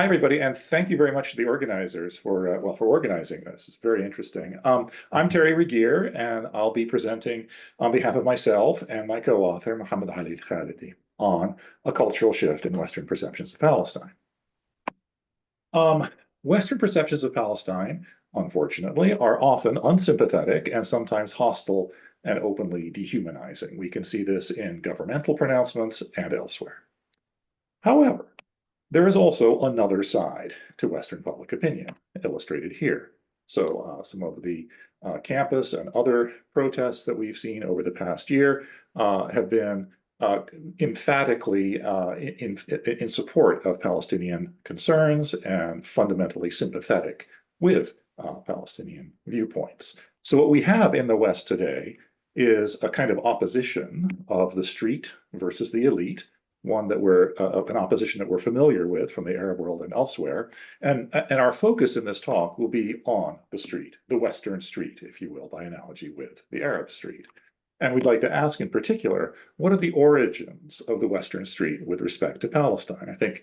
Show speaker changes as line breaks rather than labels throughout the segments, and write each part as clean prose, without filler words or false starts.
Hi, everybody, and thank you very much to the organizers for organizing this. It's very interesting. I'm Terry Regier, and I'll be presenting on behalf of myself and my co-author, Mohammed Ali Khalidi, on a cultural shift in Western perceptions of Palestine. Western perceptions of Palestine, unfortunately, are often unsympathetic and sometimes hostile and openly dehumanizing. We can see this in governmental pronouncements and elsewhere. However, there is also another side to Western public opinion, illustrated here. So some of the campus and other protests that we've seen over the past year have been emphatically in support of Palestinian concerns and fundamentally sympathetic with Palestinian viewpoints. So what we have in the West today is a kind of opposition of the street versus the elite, one that an opposition that we're familiar with from the Arab world and elsewhere. And our focus in this talk will be on the street, the Western street, if you will, by analogy with the Arab street. And we'd like to ask in particular, what are the origins of the Western street with respect to Palestine? I think,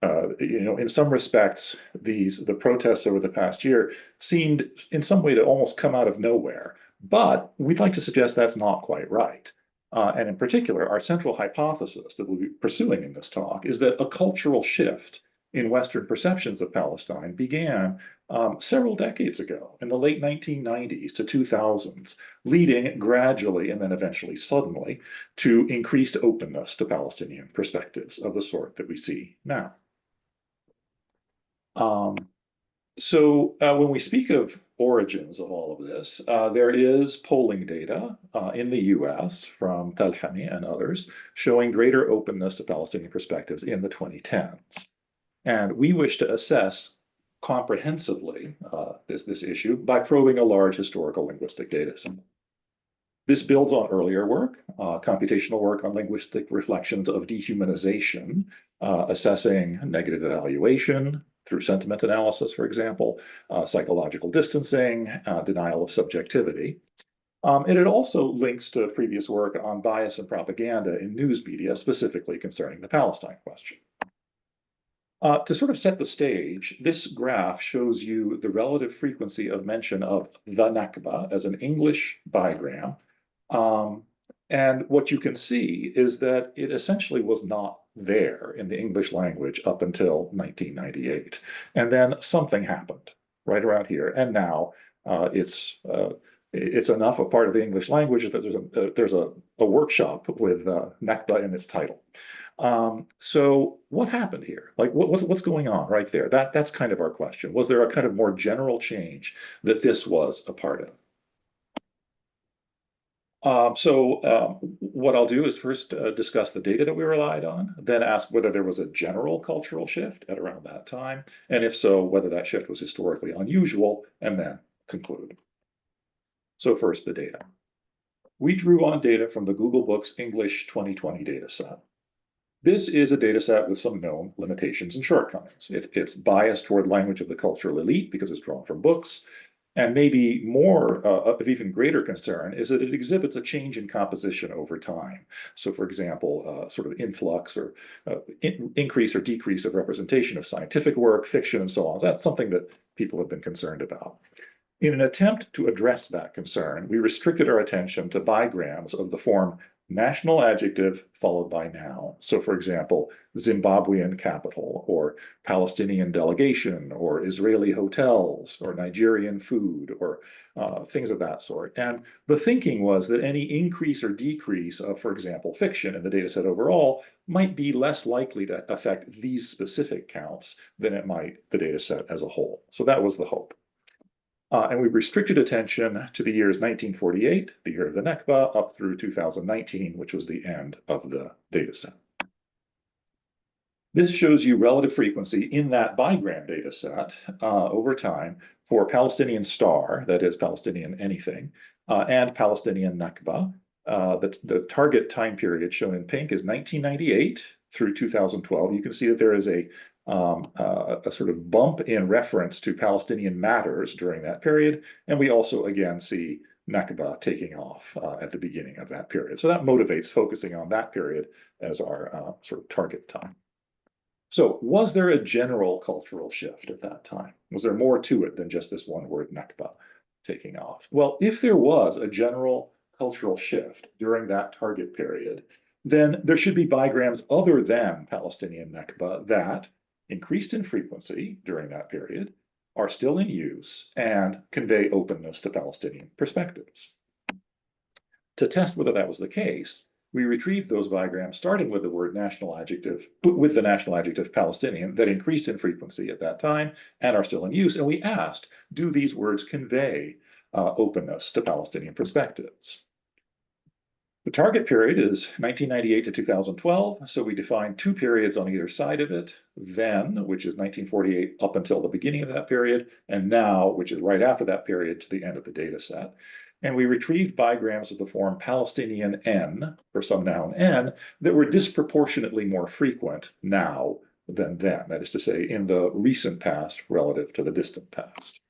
in some respects, the protests over the past year seemed in some way to almost come out of nowhere. But we'd like to suggest that's not quite right. And in particular, our central hypothesis that we'll be pursuing in this talk is that a cultural shift in Western perceptions of Palestine began several decades ago, in the late 1990s to 2000s, leading gradually and then eventually suddenly to increased openness to Palestinian perspectives of the sort that we see now. So when we speak of origins of all of this, there is polling data in the US from Talhami and others showing greater openness to Palestinian perspectives in the 2010s. And we wish to assess comprehensively this issue by probing a large historical linguistic data set. This builds on earlier work, computational work on linguistic reflections of dehumanization, assessing negative evaluation through sentiment analysis, for example, psychological distancing, denial of subjectivity. And it also links to previous work on bias and propaganda in news media, specifically concerning the Palestine question. To sort of set the stage, this graph shows you the relative frequency of mention of the Nakba as an English bigram. And what you can see is that it essentially was not there in the English language up until 1998. And then something happened right around here. And now it's enough a part of the English language that there's a workshop with Nakba in its title. So what happened here? Like what's going on right there? That's kind of our question. Was there a kind of more general change that this was a part of? What I'll do is first discuss the data that we relied on, then ask whether there was a general cultural shift at around that time, and if so, whether that shift was historically unusual, and then conclude. So first, the data. We drew on data from the Google Books English 2020 dataset. This is a dataset with some known limitations and shortcomings. It's biased toward language of the cultural elite because it's drawn from books. And maybe more of even greater concern is that it exhibits a change in composition over time. So, for example, sort of influx or increase or decrease of representation of scientific work, fiction, and so on. That's something that people have been concerned about. In an attempt to address that concern, we restricted our attention to bigrams of the form national adjective followed by noun. So, for example, Zimbabwean capital, or Palestinian delegation, or Israeli hotels, or Nigerian food, or things of that sort. And the thinking was that any increase or decrease of, for example, fiction in the data set overall might be less likely to affect these specific counts than it might the data set as a whole. So that was the hope. And we restricted attention to the years 1948, the year of the Nakba, up through 2019, which was the end of the data set. This shows you relative frequency in that bigram data set over time for Palestinian star, that is Palestinian anything, and Palestinian Nakba. The target time period shown in pink is 1998 through 2012. You can see that there is a sort of bump in reference to Palestinian matters during that period. And we also, again, see Nakba taking off at the beginning of that period. So that motivates focusing on that period as our sort of target time. So was there a general cultural shift at that time? Was there more to it than just this one word Nakba taking off? Well, if there was a general cultural shift during that target period, then there should be bigrams other than Palestinian Nakba that increased in frequency during that period, are still in use, and convey openness to Palestinian perspectives. To test whether that was the case, we retrieved those bigrams starting with the word national adjective, with the national adjective Palestinian that increased in frequency at that time and are still in use. And we asked, do these words convey openness to Palestinian perspectives? The target period is 1998 to 2012, so we defined two periods on either side of it, then, which is 1948 up until the beginning of that period, and now, which is right after that period to the end of the data set. And we retrieved bigrams of the form Palestinian N, for some noun N, that were disproportionately more frequent now than then, that is to say, in the recent past relative to the distant past.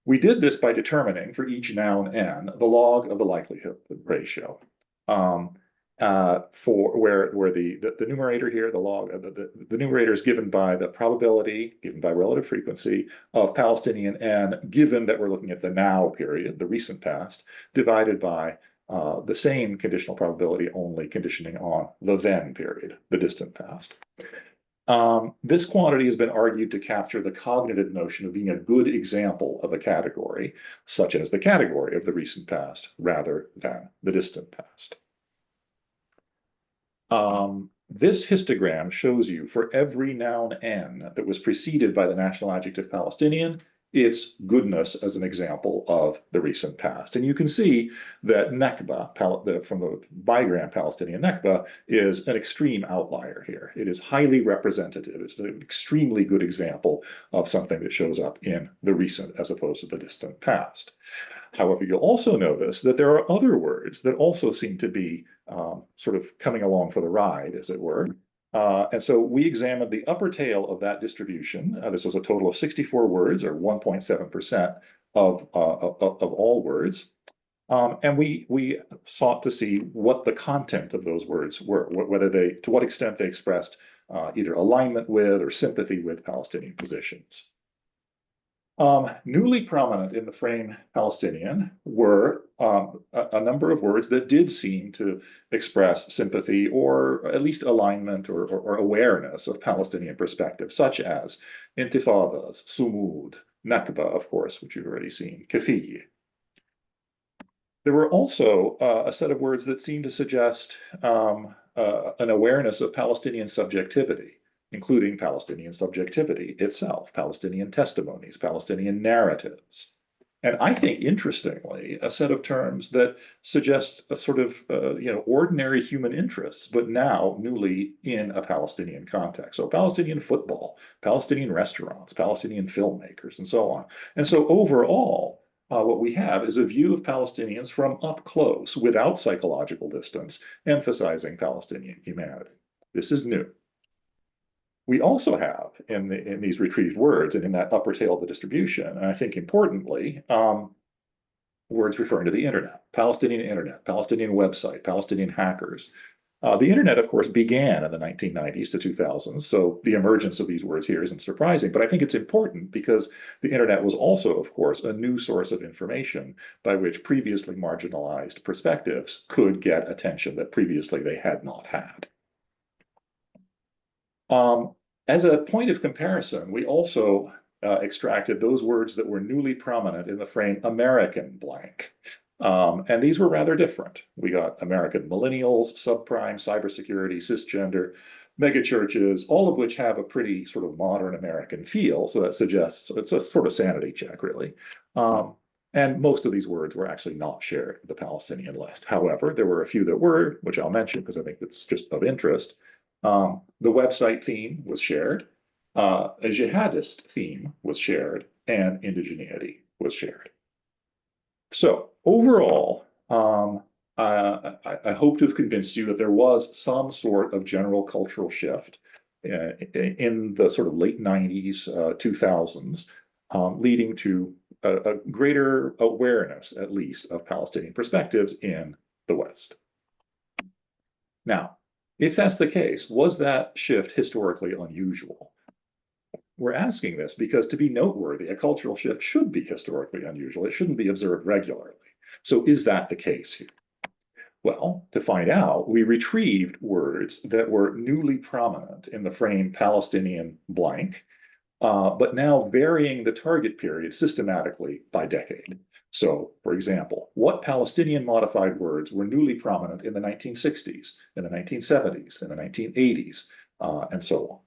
We did this by determining for each noun n the log of the likelihood ratio. For where the numerator here, the log, the numerator is given by the probability, given by relative frequency of Palestinian n, given that we're looking at the now period, the recent past, divided by the same conditional probability, only conditioning on the then period, the distant past. This quantity has been argued to capture the cognitive notion of being a good example of a category, such as the category of the recent past rather than the distant past. This histogram shows you for every noun n that was preceded by the national adjective Palestinian, its goodness as an example of the recent past. And you can see that Nakba, from the bigram Palestinian Nakba, is an extreme outlier here. It is highly representative. It's an extremely good example of something that shows up in the recent as opposed to the distant past. However, you'll also notice that there are other words that also seem to be sort of coming along for the ride, as it were. And so we examined the upper tail of that distribution. This was a total of 64 words, or 1.7% of all words. And we sought to see what the content of those words were, to what extent they expressed either alignment with or sympathy with Palestinian positions. Newly prominent in the frame Palestinian were a number of words that did seem to express sympathy or at least alignment or awareness of Palestinian perspective, such as intifadas, sumud, Nakba, of course, which you've already seen, kafiye. There were also a set of words that seemed to suggest an awareness of Palestinian subjectivity, including Palestinian subjectivity itself, Palestinian testimonies, Palestinian narratives. And I think, interestingly, a set of terms that suggest a sort of, ordinary human interests, but now newly in a Palestinian context. So Palestinian football, Palestinian restaurants, Palestinian filmmakers, and so on. And so overall, what we have is a view of Palestinians from up close, without psychological distance, emphasizing Palestinian humanity. This is new. We also have in these retrieved words and in that upper tail of the distribution, and I think importantly, words referring to the internet, Palestinian website, Palestinian hackers. The internet, of course, began in the 1990s to 2000s, so the emergence of these words here isn't surprising, but I think it's important because the internet was also, of course, a new source of information by which previously marginalized perspectives could get attention that previously they had not had. As a point of comparison, we also extracted those words that were newly prominent in the frame American blank. And these were rather different. We got American millennials, subprime, cybersecurity, cisgender, megachurches, all of which have a pretty sort of modern American feel. So that suggests it's a sort of sanity check, really. And most of these words were actually not shared with the Palestinian list. However, there were a few that were, which I'll mention because I think that's just of interest. The website theme was shared, a jihadist theme was shared, and indigeneity was shared. So overall, I hope to have convinced you that there was some sort of general cultural shift in the sort of late 90s, 2000s, leading to a greater awareness, at least, of Palestinian perspectives in the West. Now, If that's the case, was that shift historically unusual? We're asking this because to be noteworthy, a cultural shift should be historically unusual. It shouldn't be observed regularly. So is that the case here? Well, to find out, we retrieved words that were newly prominent in the frame Palestinian blank, but now varying the target period systematically by decade. So, for example, what Palestinian modified words were newly prominent in the 1960s, in the 1970s, in the 1980s, and so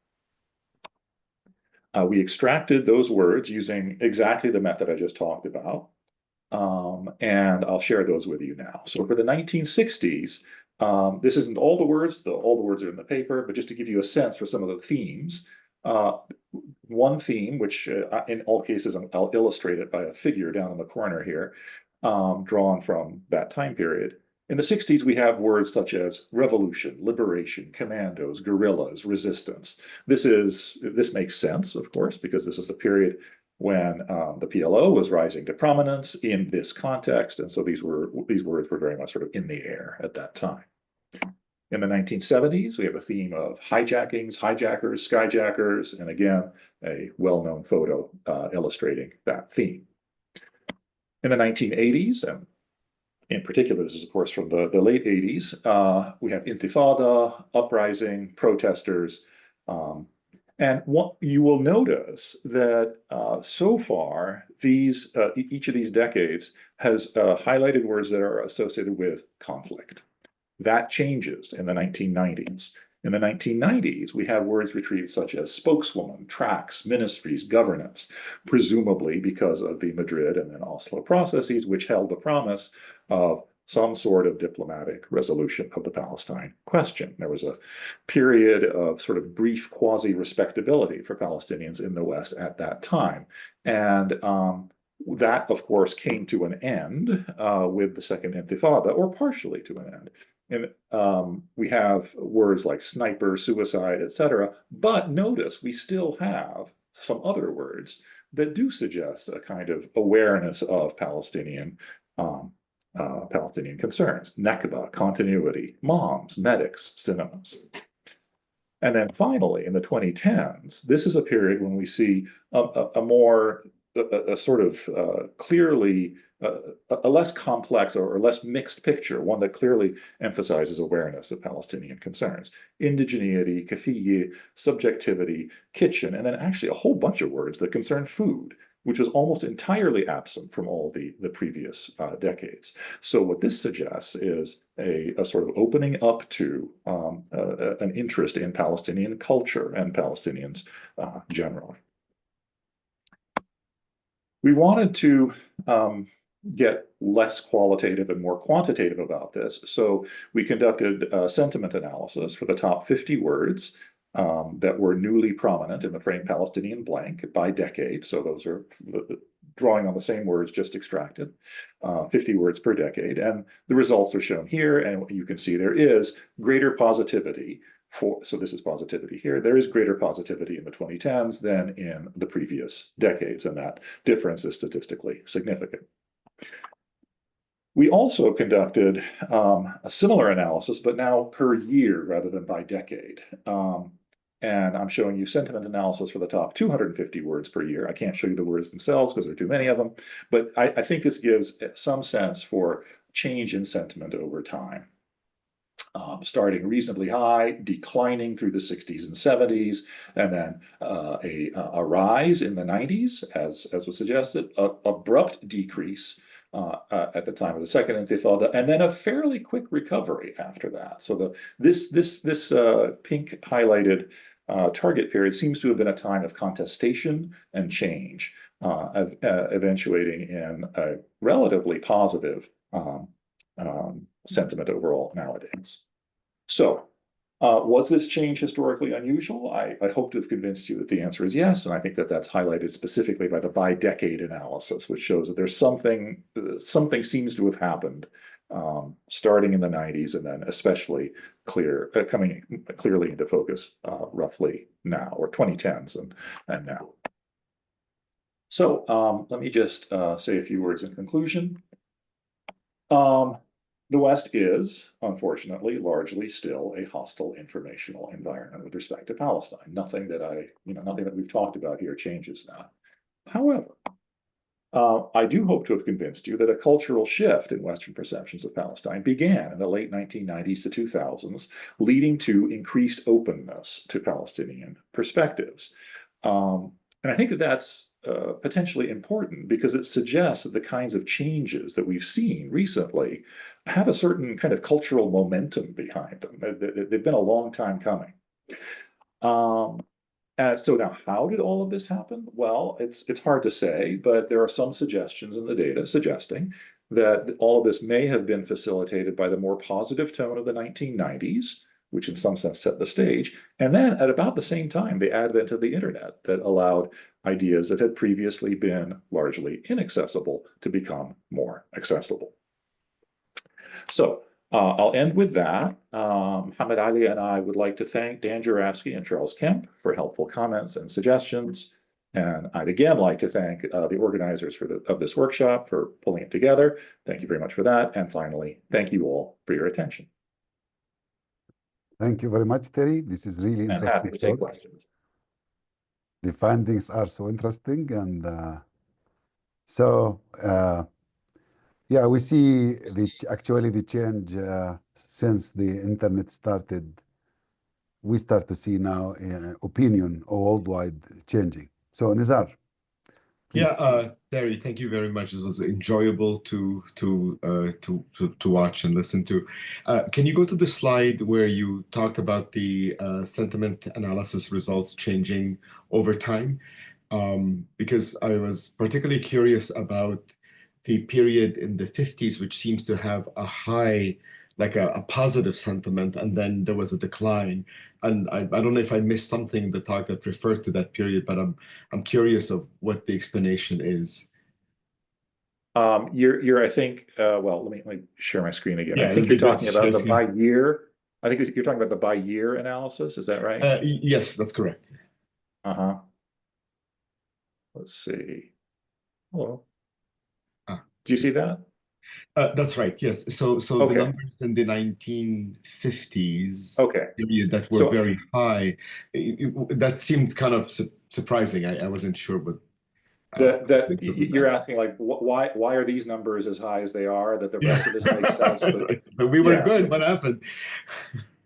on. We extracted those words using exactly the method I just talked about, and I'll share those with you now. So for the 1960s, this isn't all the words, all the words are in the paper, but just to give you a sense for some of the themes, one theme, which in all cases, I'll illustrate it by a figure down in the corner here, drawn from that time period. In the 60s, we have words such as revolution, liberation, commandos, guerrillas, resistance. This makes sense, of course, because this is the period when the PLO was rising to prominence in this context, and so these words were very much sort of in the air at that time. In the 1970s, we have a theme of hijackings, hijackers, skyjackers, and again, a well-known photo illustrating that theme. In the 1980s, and in particular, this is of course from the late 80s, we have intifada, uprising, protesters, and what you will notice that so far, each of these decades has highlighted words that are associated with conflict. That changes in the 1990s. In the 1990s, we have words retrieved such as spokeswoman, tracks, ministries, governance, presumably because of the Madrid and then Oslo processes, which held the promise of some sort of diplomatic resolution of the Palestine question. There was a period of sort of brief quasi-respectability for Palestinians in the West at that time. And that, of course, came to an end with the Second Intifada, or partially to an end. And we have words like sniper, suicide, etc. But notice we still have some other words that do suggest a kind of awareness of Palestinian concerns. Nakba, continuity, moms, medics, cinemas. And then finally, in the 2010s, this is a period when we see a more a sort of clearly a less complex or less mixed picture, one that clearly emphasizes awareness of Palestinian concerns. Indigeneity, kafiyye, subjectivity, kitchen, and then actually a whole bunch of words that concern food, which was almost entirely absent from all the previous decades. So what this suggests is a sort of opening up to an interest in Palestinian culture and Palestinians generally. We wanted to get less qualitative and more quantitative about this, so we conducted sentiment analysis for the top 50 words that were newly prominent in the frame Palestinian blank by decade. So those are drawing on the same words just extracted, 50 words per decade. And the results are shown here, and you can see there is greater positivity so this is positivity here. There is greater positivity in the 2010s than in the previous decades, and that difference is statistically significant. We also conducted a similar analysis, but now per year rather than by decade. And I'm showing you sentiment analysis for the top 250 words per year. I can't show you the words themselves because there are too many of them, but I think this gives some sense for change in sentiment over time. Starting reasonably high, declining through the 60s and 70s, and then a rise in the 90s, as was suggested, abrupt decrease at the time of the Second Intifada, and then a fairly quick recovery after that. So this pink highlighted target period seems to have been a time of contestation and change, eventuating in a relatively positive sentiment overall nowadays. So, was this change historically unusual? I hope to have convinced you that the answer is yes, and I think that that's highlighted specifically by the by-decade analysis, which shows that there's something seems to have happened starting in the 90s and then especially coming clearly into focus roughly now, or 2010s and now. So let me just say a few words in conclusion. The West is, unfortunately, largely still a hostile informational environment with respect to Palestine. Nothing that we've talked about here changes that. However, I do hope to have convinced you that a cultural shift in Western perceptions of Palestine began in the late 1990s to 2000s, leading to increased openness to Palestinian perspectives. And I think that that's potentially important because it suggests that the kinds of changes that we've seen recently have a certain kind of cultural momentum behind them. They've been a long time coming. So now, how did all of this happen? Well, it's hard to say, but there are some suggestions in the data suggesting that all of this may have been facilitated by the more positive tone of the 1990s, which in some sense set the stage, and then at about the same time, the advent of the internet that allowed ideas that had previously been largely inaccessible to become more accessible. So I'll end with that. Muhammad Ali and I would like to thank Dan Jurafsky and Charles Kemp for helpful comments and suggestions. And I'd again like to thank the organizers of this workshop for pulling it together. Thank you very much for that. And finally, thank you all for your attention.
Thank you very much, Terry. This is really
And
interesting.
happy to take questions.
The findings are so interesting. And yeah, we see actually the change since the internet started. We start to see now opinion worldwide changing. So Nizar, please.
Yeah, Terry, thank you very much. It was enjoyable to watch and listen to. Can you go to the slide where you talked about the sentiment analysis results changing over time? Because I was particularly curious about the period in the 50s, which seems to have a high, like a positive sentiment, and then there was a decline. And I don't know if I missed something in the talk that referred to that period, but I'm curious of what the explanation is.
You're I think well, let me share my screen again.
Yeah,
I think
it'd be
you're
good
talking
to
about
share
the by year. I think you're talking about the by year analysis. Is that right?
Yes, that's correct.
Uh-huh. Let's see. Hello. Do you see that?
That's right. Yes. So
Okay.
the numbers in the 1950s
Okay.
period that were very high, that seemed kind of surprising. I wasn't sure what.
That you're asking, like, why are these numbers as high as they are? That the rest of this makes sense, but
right. So we were good. What happened?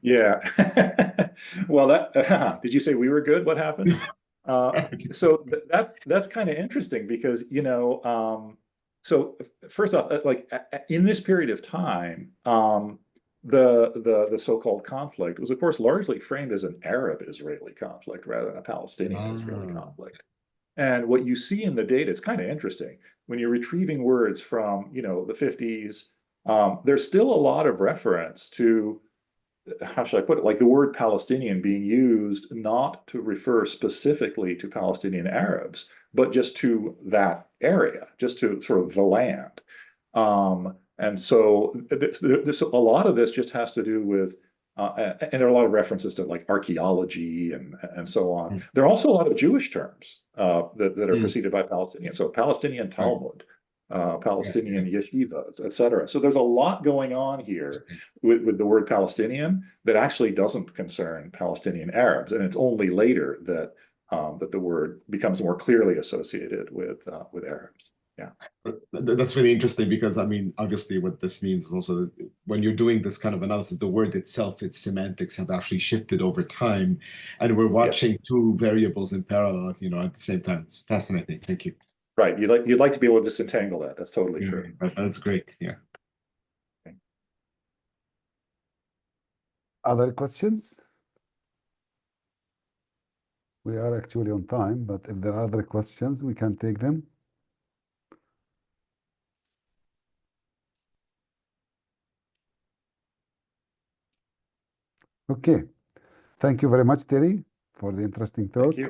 Yeah. Well, did you say we were good? What happened? So that's kind of interesting because so first off, like in this period of time, the so-called conflict was, of course, largely framed as an Arab-Israeli conflict rather than a Palestinian-Israeli conflict. And what you see in the data, it's kind of interesting. When you're retrieving words from, the 50s, there's still a lot of reference to, how should I put it, like the word Palestinian being used not to refer specifically to Palestinian Arabs, but just to that area, just to sort of the land. And so a lot of this just has to do with, and there are a lot of references to like archaeology and so on. There are also a lot of Jewish terms that are preceded by Palestinian. So Palestinian Talmud, Palestinian yeshivas, etc. So there's a lot going on here with the word Palestinian that actually doesn't concern Palestinian Arabs, and it's only later that that the word becomes more clearly associated with Arabs. Yeah.
That's really interesting because, I mean, obviously what this means is also that when you're doing this kind of analysis, the word itself, its semantics have actually shifted over time, and we're watching two variables in parallel, at the same time. It's fascinating. Thank you.
Right. You'd like to be able to disentangle that. That's totally true.
That's great. Yeah.
Okay.
Other questions? We are actually on time, but if there are other questions, we can take them. Okay. Thank you very much, Terry, for the interesting talk.
Thank you.